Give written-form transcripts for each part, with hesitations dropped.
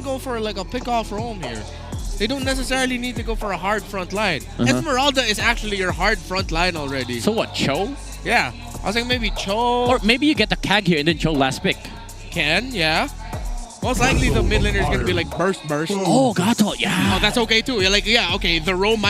go for like a pick-off roam here. They don't necessarily need to go for a hard front line. Esmeralda is actually your hard front line already. So what, Cho? Yeah. I was thinking maybe Cho. Or maybe you get the Kag here and then Cho last pick. Can, yeah. Most likely the mid laner is going to be like burst. Oh, Gato, yeah. Oh, that's okay too. You're like, yeah, okay, the roam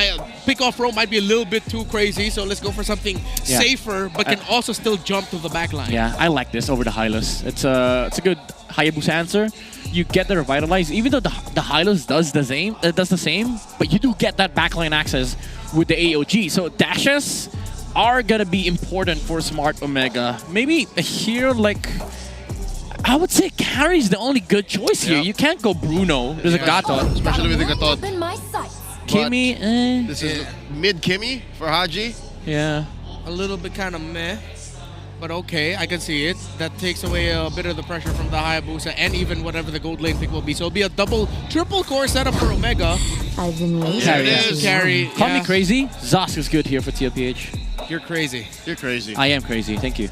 pick-off roam might be a little bit too crazy, so let's go for something safer, but can also still jump to the back line. Yeah, I like this over the Hylos. It's a good Hayabusa answer. You get the revitalize, even though the Hylos does the same, but you do get that backline access with the AOG. So dashes are gonna be important for Smart Omega. Maybe a hero like, I would say Carry's the only good choice here. You can't go Bruno. There's a Gato. Especially with the Gatot. Kimmy, This is mid Kimmy for Haji. Yeah. A little bit kind of meh. But okay, I can see it. That takes away a bit of the pressure from the Hayabusa and even whatever the gold lane pick will be. So it'll be a triple core setup for Omega. I've been waiting. There it is. Carry. Call me crazy. Zosk is good here for TLPH. You're crazy. You're crazy. I am crazy. Thank you.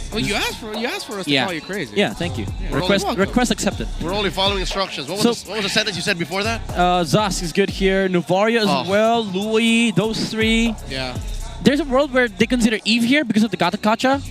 Well, you asked for us to call you crazy. Yeah, thank you. You're Request accepted. We're only following instructions. What was the sentence you said before that? Zosk is good here. Nuvaria as well. Louis, those three. Yeah. There's a world where they consider Eve here because of the Gata Kacha.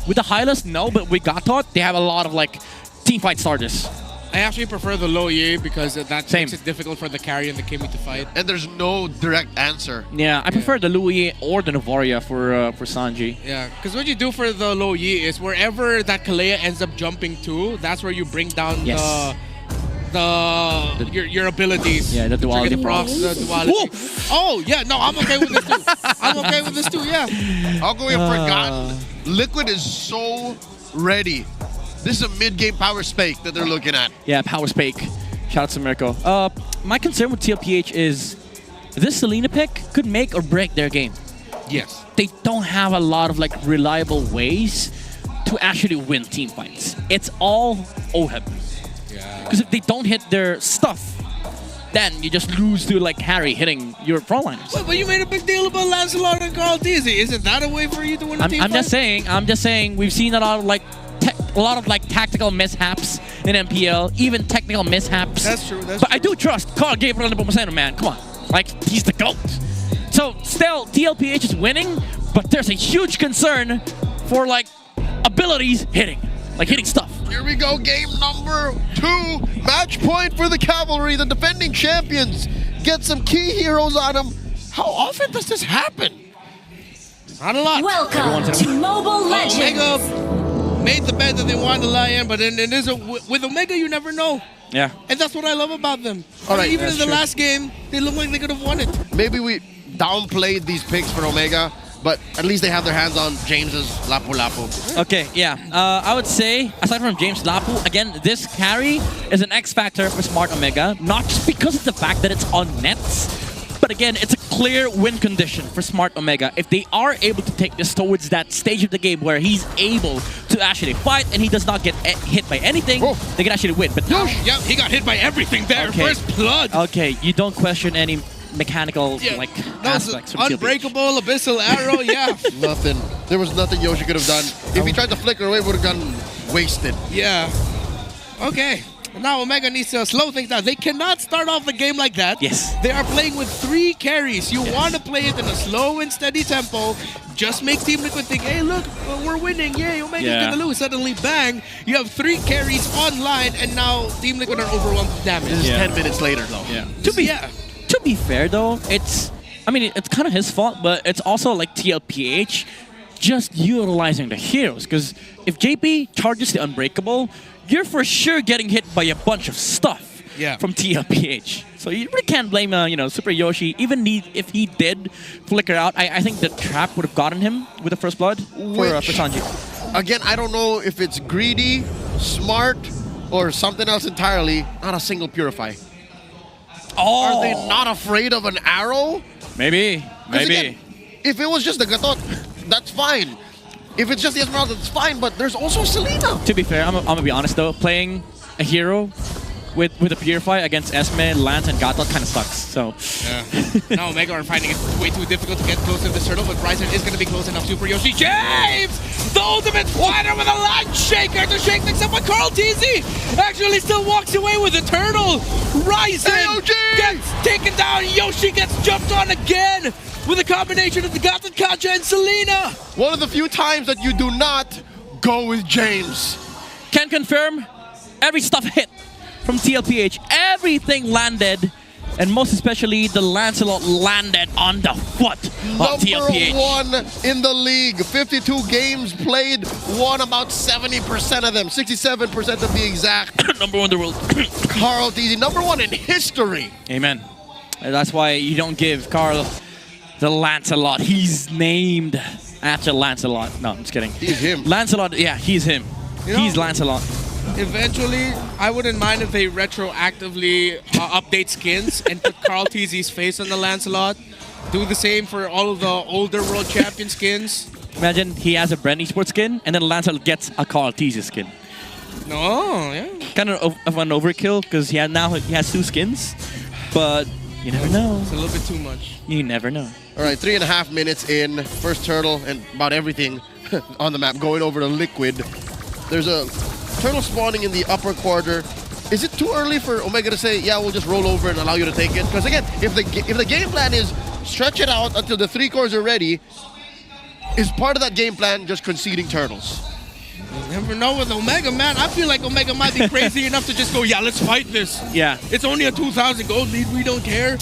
With the Hylos, no, but with Gatot, they have a lot of like team fight starters. I actually prefer the low Yi because that Same. makes it difficult for the carry and the Kimmy to fight. And there's no direct answer. Yeah, I prefer the Louis or the Nuvaria for Sanji. Yeah, because what you do for the low Yi is wherever that Kalea ends up jumping to, that's where you bring down your abilities. Yeah, the duality. Trigger the procs, the duality. Oh, yeah, no, I'm okay with this too. I'm okay with this too, yeah. How come we have forgotten? Liquid is so ready. This is a mid-game power spake that they're looking at. Yeah, power spake. Shout out to Mirko. My concern with TLPH is this Selena pick could make or break their game. Yes. They don't have a lot of like reliable ways to actually win team fights. It's all OHEB. Yeah. Because if they don't hit their stuff, then you just lose to like Harry hitting your frontliners. Well, but you made a big deal about Lancelot and Carl Tizzy. Isn't that a way for you to win a team fight? I'm just saying we've seen a lot of like tactical mishaps in MPL, even technical mishaps. That's true. But I do trust Carl Gabriel Nepomuceno, man. Come on. Like, he's the GOAT. So, still, TLPH is winning, but there's a huge concern for, like, abilities hitting. Like, hitting stuff. Here we go, game number 2. Match point for the Cavalry, the defending champions. Get some key heroes on them. How often does this happen? Not a lot. Welcome to Mobile Legends. Omega made the bet that they wanted to lie in, but with Omega, you never know. Yeah. And that's what I love about them. All right, even in the last game, they look like they could have won it. Maybe we downplayed these picks for Omega, but at least they have their hands on James's Lapu Lapu. Okay, yeah. I would say, aside from James Lapu, again, this carry is an X factor for Smart Omega. Not just because of the fact that it's on nets, but again, it's a clear win condition for Smart Omega. If they are able to take this towards that stage of the game where he's able to actually fight and he does not get hit by anything, they can actually win. But now, yeah, he got hit by everything there. Okay. First blood. Okay, you don't question any mechanical aspects. Unbreakable, abyssal arrow, yeah. Nothing. There was nothing Yoshi could have done. If he tried to flicker away, it would have gotten wasted. Yeah. Okay. Now Omega needs to slow things down. They cannot start off the game like that. Yes. They are playing with 3 carries. You want to play it in a slow and steady tempo. Just make Team Liquid think, hey, look, we're winning. Yay, Omega's going to lose. Suddenly, bang, you have 3 carries online, and now Team Liquid are overwhelmed with damage. This is 10 minutes later, though. Yeah. To be fair, though, it's kind of his fault, but it's also like TLPH just utilizing the heroes. Because if JP charges the Unbreakable, you're for sure getting hit by a bunch of stuff from TLPH. So you really can't blame, Super Yoshi. Even if he did flicker out, I think the trap would have gotten him with the first blood for Sanji. Again, I don't know if it's greedy, smart, or something else entirely. Not a single Purify. Oh! Are they not afraid of an arrow? Maybe. Again, if it was just the Gatot, that's fine. If it's just the Esmeralda, that's fine, but there's also Selena. To be fair, I'm gonna be honest though, playing a hero with a Purify against Esme, Lance, and Gatot kind of sucks. So Yeah. Now Omega are finding it way too difficult to get close to this turtle, but Ryzen is going to be close enough. Super Yoshi James! The ultimate fighter with a lunch shaker to shake things up, but Carl TZ actually still walks away with the turtle. Ryzen gets taken down. Yoshi gets jumped on again with a combination of the Gatot Kacha and Selena. One of the few times that you do not go with James. Can confirm, every stuff hit from TLPH. Everything landed, and most especially the Lancelot landed on the foot of TLPH. Number 1 in the league. 52 games played, won about 70% of them. 67% to be exact. Number 1 in the world. Carl TZ, number 1 in history. Amen. And that's why you don't give Carl the Lancelot. He's named after Lancelot. No, I'm just kidding. He's him. Lancelot, yeah, he's him. You know, he's Lancelot. Eventually, I wouldn't mind if they retroactively update skins and put Carl TZ's face on the Lancelot. Do the same for all of the older World Champion skins. Imagine he has a Brand Esports skin, and then Lancelot gets a Carl TZ skin. No, yeah. Kind of an overkill, because now he has 2 skins. But you never know. It's a little bit too much. You never know. All right, 3.5 minutes in. First turtle and about everything on the map going over to Liquid. There's a turtle spawning in the upper quarter. Is it too early for Omega to say, yeah, we'll just roll over and allow you to take it? Because again, if the game plan is stretch it out until the 3 cores are ready, is part of that game plan just conceding turtles? You never know with Omega, man. I feel like Omega might be crazy enough to just go, yeah, let's fight this. Yeah. It's only a 2,000 gold lead. We don't care.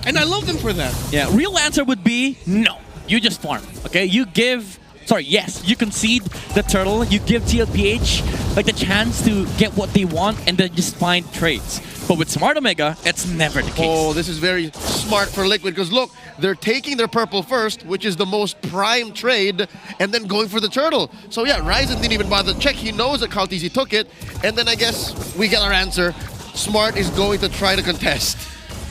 And I love them for that. Yeah, real answer would be no. You just farm, okay? Yes, you concede the turtle. You give TLPH like the chance to get what they want and then just find trades. But with Smart Omega, it's never the case. Oh, this is very smart for Liquid because look, they're taking their purple first, which is the most prime trade, and then going for the turtle. So yeah, Ryzen didn't even bother to check. He knows that Carl TZ took it, and then I guess we get our answer. Smart is going to try to contest.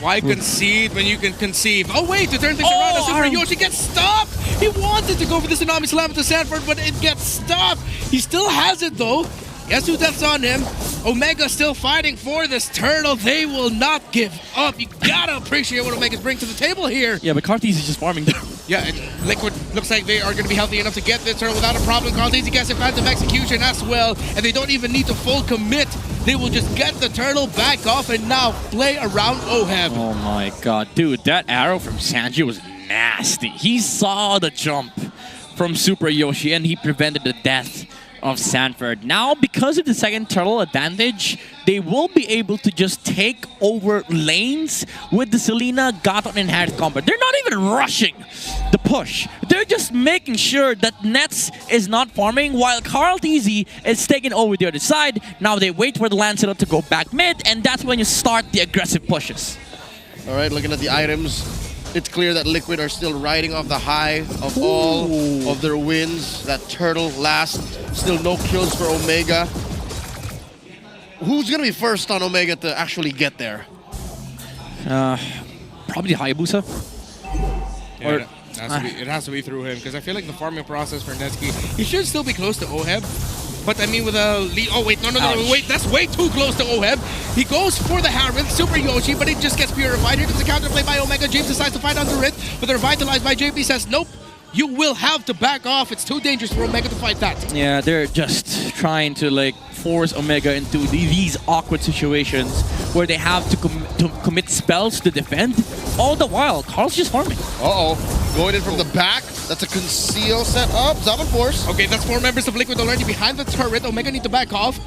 Why concede when you can conceive? Oh wait, to turn things around, Super Yoshi gets stopped! He wanted to go for the Tsunami Slam to Sanford, but it gets stopped! He still has it though. He has 2 deaths on him. Omega still fighting for this turtle. They will not give up. You gotta appreciate what Omega's bring to the table here. Yeah, but Carl TZ is just farming there. Yeah, and Liquid looks like they are going to be healthy enough to get this turtle without a problem. Carl TZ gets a Phantom Execution as well, and they don't even need to full commit. They will just get the turtle back off and now play around Oheb. Oh my god, dude, that arrow from Sanji was nasty. He saw the jump from Super Yoshi and he prevented the death of Sanford. Now, because of the second turtle advantage, they will be able to just take over lanes with the Selena Gatot and Harris combo. They're not even rushing the push. They're just making sure that Nets is not farming while Carl TZ is taking over the other side. Now they wait for the Lancelot to go back mid, and that's when you start the aggressive pushes. All right, looking at the items, it's clear that Liquid are still riding off the high of all of their wins. That turtle last, still no kills for Omega. Who's gonna be first on Omega to actually get there? Probably Hayabusa. Yeah, it has to be through him, because I feel like the farming process for Netsky, he should still be close to Oheb. But I mean, with a lead. Oh, wait, no, wait, that's way too close to Oheb. He goes for the Harith, Super Yoshi, but it just gets purified. Here comes the counterplay by Omega. James decides to fight under it, but they're revitalized by JP. Says, nope, you will have to back off. It's too dangerous for Omega to fight that. Yeah, they're just trying to like force Omega into these awkward situations where they have to commit spells to defend. All the while, Carl's just farming. Uh-oh. Going in from the back. That's a conceal set up. Zaman Force. Okay, that's 4 members of Liquid already behind the turret. Omega need to back off.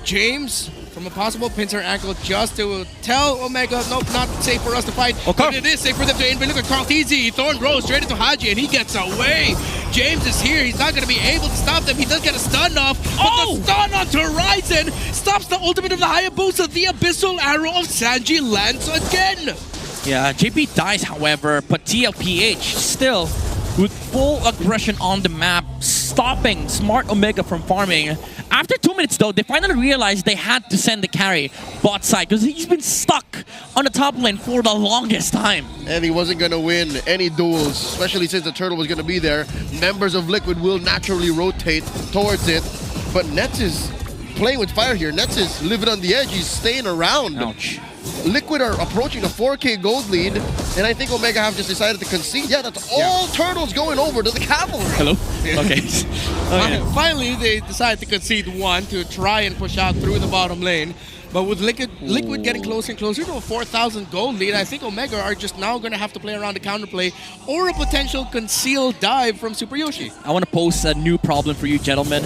James, from a possible pincer angle, just to tell Omega, nope, not safe for us to fight. Okay. But it is safe for them to invade. Look at Carl TZ. Thorn rolls straight into Haji, and he gets away. James is here. He's not going to be able to stop them. He does get a stun off, but the stun onto Ryzen stops the ultimate of the Hayabusa. The Abyssal Arrow of Sanji lands again. Yeah, JP dies, however, but TLPH still with full aggression on the map, stopping Smart Omega from farming. After 2 minutes, though, they finally realized they had to send the carry bot side because he's been stuck on the top lane for the longest time. And he wasn't going to win any duels, especially since the turtle was going to be there. Members of Liquid will naturally rotate towards it, but Nets is playing with fire here. Nets is living on the edge. He's staying around. Ouch. Liquid are approaching a 4K gold lead, and I think Omega have just decided to concede. Yeah, that's all turtles going over to the cavalry. Hello? Okay. Finally, they decided to concede one to try and push out through the bottom lane. But with Liquid getting closer and closer to a 4,000 gold lead, I think Omega are just now going to have to play around the counterplay or a potential concealed dive from Super Yoshi. I want to pose a new problem for you, gentlemen.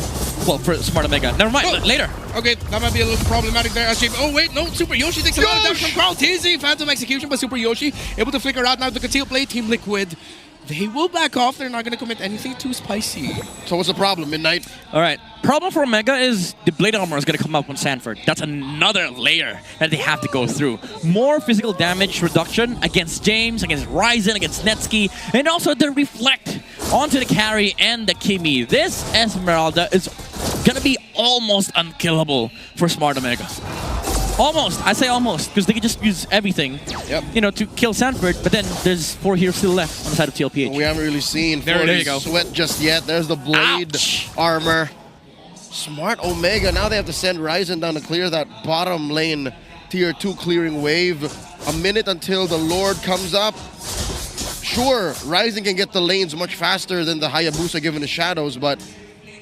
Well, for Smart Omega. Never mind, later. Okay, that might be a little problematic there. Oh, wait, no, Super Yoshi takes a lot of damage from Carl Tizzy. Phantom Execution, but Super Yoshi able to flicker out now the concealed play. Team Liquid, they will back off. They're not going to commit anything too spicy. So what's the problem, Midnight? All right. Problem for Omega is the Blade Armor is going to come up on Sanford. That's another layer that they have to go through. More physical damage reduction against James, against Ryzen, against Netsky, and also the Reflect onto the carry and the Kimi. This Esmeralda is going to be almost unkillable for Smart Omega. Almost. I say almost, because they can just use everything, you know, to kill Sanford, but then there's 4 heroes still left on the side of TLPH. We haven't really seen there you go. Sweat just yet. There's the Blade Armor. Smart Omega. Now they have to send Ryzen down to clear that bottom lane tier 2 clearing wave. A minute until the Lord comes up. Sure, Ryzen can get the lanes much faster than the Hayabusa given the shadows, but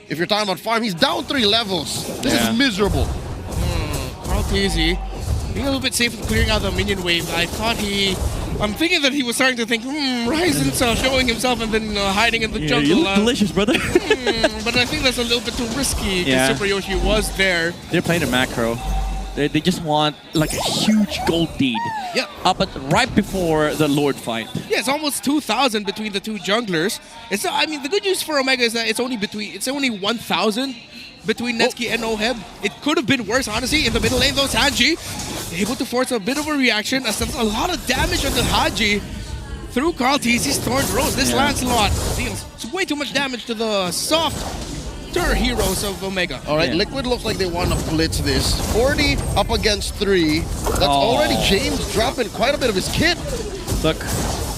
if you're talking about farm, he's down 3 levels. This is miserable. Carl Tizzy being a little bit safe with clearing out the minion wave. I'm thinking that he was starting to think, Ryzen's showing himself and then hiding in the jungle. You look delicious, brother. But I think that's a little bit too risky because Super Yoshi was there. They're playing a macro. They just want like a huge gold lead. Up at right before the Lord fight. Yeah, it's almost 2,000 between the two junglers. I mean, the good news for Omega is that it's only 1,000 between Netsky and Oheb. It could have been worse, honestly. In the middle lane, though, Sanji able to force a bit of a reaction as that's a lot of damage on the Haji through Carl Tizzy's Thorned Rose. This Lancelot deals way too much damage to the softer heroes of Omega. All right, Liquid looks like they want to blitz this. 40 up against 3. That's already James dropping quite a bit of his kit.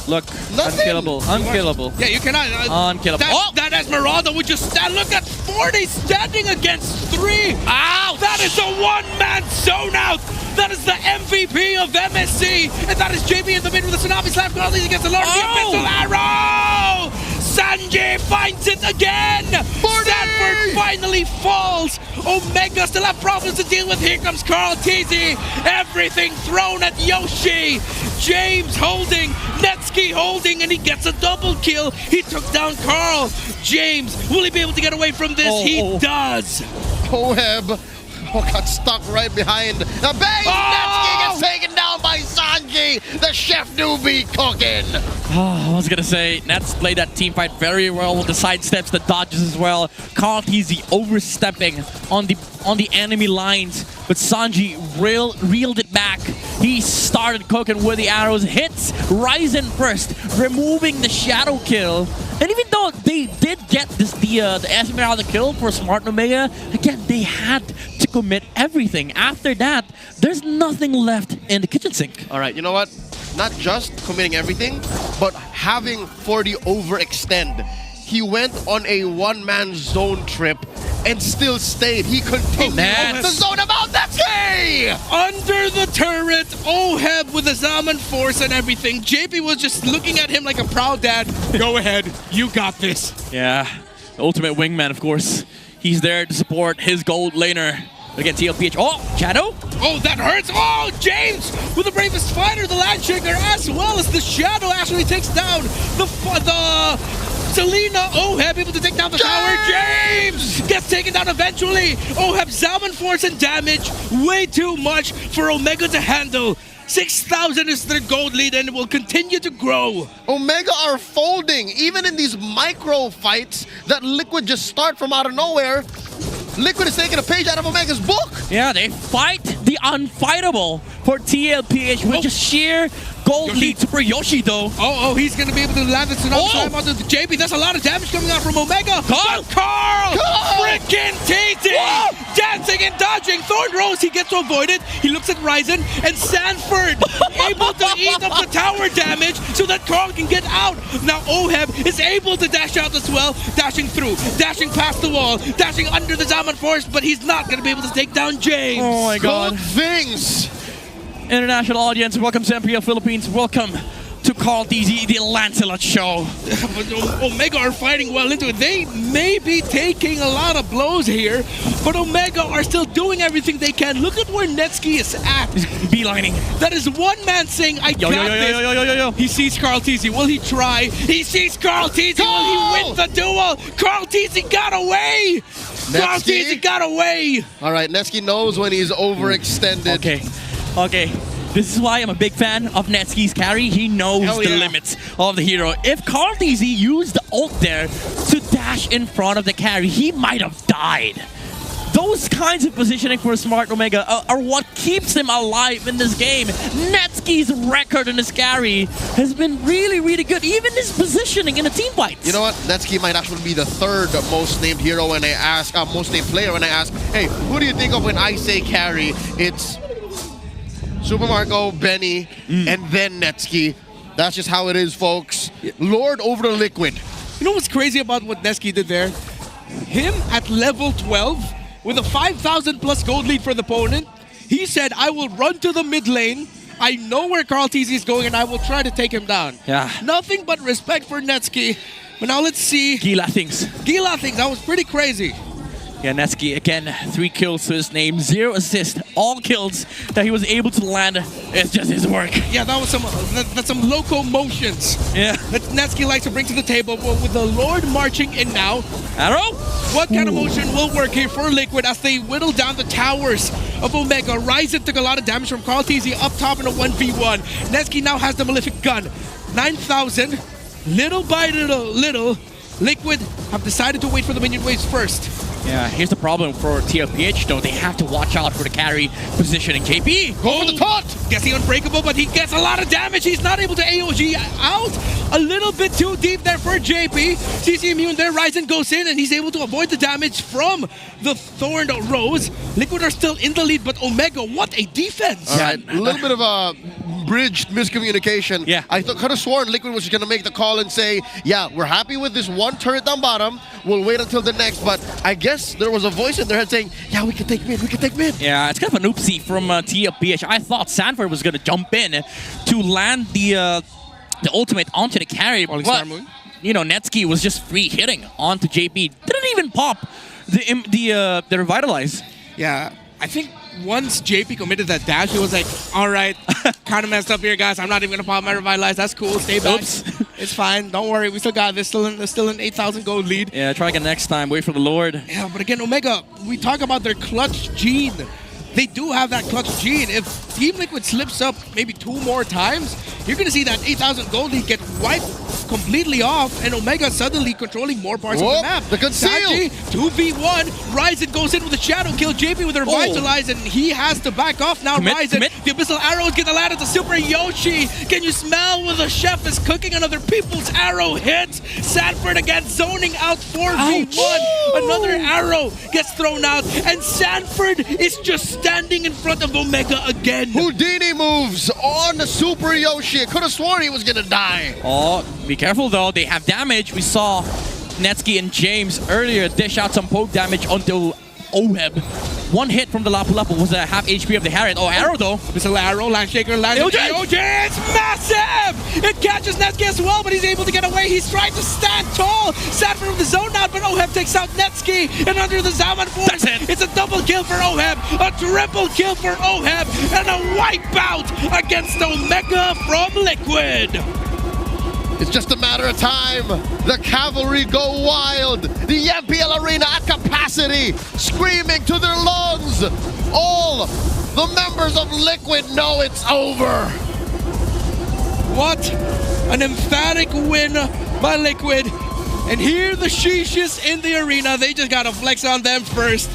Look, unkillable, unkillable. Yeah, you cannot. Unkillable. That Esmeralda would just stand. Look at 40 standing against 3. Ow! That is a one-man zone out. That is the MVP of MSC, and that is JB in the mid with a Tsunami Slam. Carly against the Lord of the Abyssal Arrow. Sanjay finds it again. 40! Sanford finally falls. Omega still have problems to deal with. Here comes Carl Tizzy. Everything thrown at Yoshi. James holding, Netsky holding, and he gets a double kill. He took down Carl. James, will he be able to get away from this? He does. Oheb got stuck right behind the base. Netsky gets taken down by Sanji. The chef do be cooking. I was gonna say, Nets played that team fight very well with the sidesteps, the dodges as well. Carl Tizzy overstepping on the enemy lines, but Sanji reeled it back. He started cooking with the arrows, hits Ryzen first, removing the shadow kill. And even though they did get the Esmeralda kill for Smart Omega, again, they had to commit everything. After that, there's nothing left in the kitchen sink. All right, you know what? Not just committing everything, but having 40 overextend. He went on a one-man zone trip and still stayed. He continued the zone about that day! Under the turret, Oheb with the Zaman Force and everything. JP was just looking at him like a proud dad. Go ahead, you got this. Yeah, the ultimate wingman, of course. He's there to support his gold laner against TLPH. Oh, Shadow? Oh, that hurts. Oh, James with the bravest fighter, the Landshaker, as well as the Shadow actually takes down the Selena. Oheb able to take down the tower. James gets taken down eventually. Oheb, Zaman Force and damage. Way too much for Omega to handle. 6,000 is their gold lead and it will continue to grow. Omega are folding. Even in these micro fights that Liquid just start from out of nowhere, Liquid is taking a page out of Omega's book. Yeah, they fight the unfightable for TLPH with just sheer gold Yoshi. lead. Super Yoshi, though. Oh, he's going to be able to land the tsunami Oh. slam onto the JP. That's a lot of damage coming out from Omega. Carl! Carl! Freaking TT! Whoa. Dancing and dodging. Thorn Rose, he gets to avoid it. He looks at Ryzen and Sanford able to eat up the tower damage so that Carl can get out. Now Oheb is able to dash out as well. Dashing through, dashing past the wall, dashing under the Zaman Force, but he's not going to be able to take down James. Oh my god. Good things. International audience, welcome to MPL Philippines. Welcome to Carl DZ, the Lancelot Show. But Omega are fighting well into it. They may be taking a lot of blows here, but Omega are still doing everything they can. Look at where Netsky is at. Beelining. That is one man saying, I Yo, got yo, yo, this. yo, yo, yo, yo, yo. He sees Carl TZ. Will he try? He sees Carl TZ. Will he win the duel? Carl TZ got away. Carl Netsky? TZ got away. All right, Netsky knows when he's overextended. Okay. This is why I'm a big fan of Netsky's carry. He knows Hell the yeah. limits of the hero. If Carl DZ used the ult there to dash in front of the carry, he might have died. Those kinds of positioning for a smart Omega are what keeps him alive in this game. Netsky's record in his carry has been really, really good. Even his positioning in a team fight. You know what? Netsky might actually be the third most named hero when I ask, most named player when I ask, hey, who do you think of when I say carry? It's Super Marco, Benny, and then Netsky. That's just how it is, folks. Lord over the Liquid. You know what's crazy about what Netsky did there? Him at level 12 with a 5,000 plus gold lead for the opponent. He said, I will run to the mid lane. I know where Carl TZ is going and I will try to take him down. Yeah. Nothing but respect for Netsky. But now let's see. Gila things. Gila thinks that was pretty crazy. Yeah, Netsky, again, 3 kills to his name, 0 assists. All kills that he was able to land, it's just his work. Yeah, that was that's some locomotions Yeah. that Netsky likes to bring to the table. But with the Lord marching in now, Arrow? what kind of motion will work here for Liquid as they whittle down the towers of Omega? Ryzen took a lot of damage from Carl TZ up top in a 1v1. Netsky now has the Malefic Gun. 9,000. Little by little, Liquid have decided to wait for the minion waves first. Yeah, here's the problem for TLPH though. They have to watch out for the carry position in JP. Go for the taunt! Guessing unbreakable, but he gets a lot of damage. He's not able to AOG out. A little bit too deep there for JP. CC immune there. Ryzen goes in and he's able to avoid the damage from the Thorned Rose. Liquid are still in the lead, but Omega, what a defense. All right, a little bit of a bridged miscommunication. Yeah. I could have sworn Liquid was going to make the call and say, yeah, we're happy with this one turret down bottom. We'll wait until the next. But I guess there was a voice in their head saying, yeah, we can take mid, we can take mid. Yeah, it's kind of an oopsie from TLPH. I thought Sanford was going to jump in to land the ultimate onto the carry. Falling But, Star Moon. you know, Netsky was just free hitting onto JP. Didn't even pop the Revitalize. Yeah, I think once JP committed that dash, he was like, all right, kind of messed up here, guys. I'm not even going to pop my Revitalize. That's cool. Stay back. Oops. It's fine. Don't worry. We still got this. Still an 8,000 gold lead. Yeah, try again next time. Wait for the Lord. Yeah, but again, Omega, we talk about their clutch gene. They do have that clutch gene. If Team Liquid slips up maybe 2 more times, you're going to see that 8,000 gold lead get wiped completely off, and Omega suddenly controlling more parts of the map. The conceal! Sachi, 2v1. Ryzen goes in with a shadow kill. JP with a revitalize, and he has to back off now. Ryzen, the abyssal arrows get landed to Super Yoshi. Can you smell when the chef is cooking another people's arrow hit? Sanford again zoning out 4v1. Ouch. Another arrow gets thrown out, and Sanford is just standing in front of Omega again. Houdini moves on the Super Yoshi. Could have sworn he was going to die. Oh, be careful though. They have damage. We saw Netsky and James earlier dish out some poke damage onto Oheb. 1 hit from the Lapu Lapu was a half HP of the Harriet. Oh, arrow though. Missile arrow, Landshaker, lands. OJ! It's massive! It catches Netsky as well, but he's able to get away. He's trying to stand tall. Sanford from the zone out, but Oheb takes out Netsky. And under the Zaman Force, it's a double kill for Oheb, a triple kill for Oheb, and a wipeout against Omega from Liquid. It's just a matter of time. The cavalry go wild. The MPL arena at capacity, screaming to their lungs. All the members of Liquid know it's over. What an emphatic win by Liquid. And here the Sheeshes in the arena. They just got to flex on them first.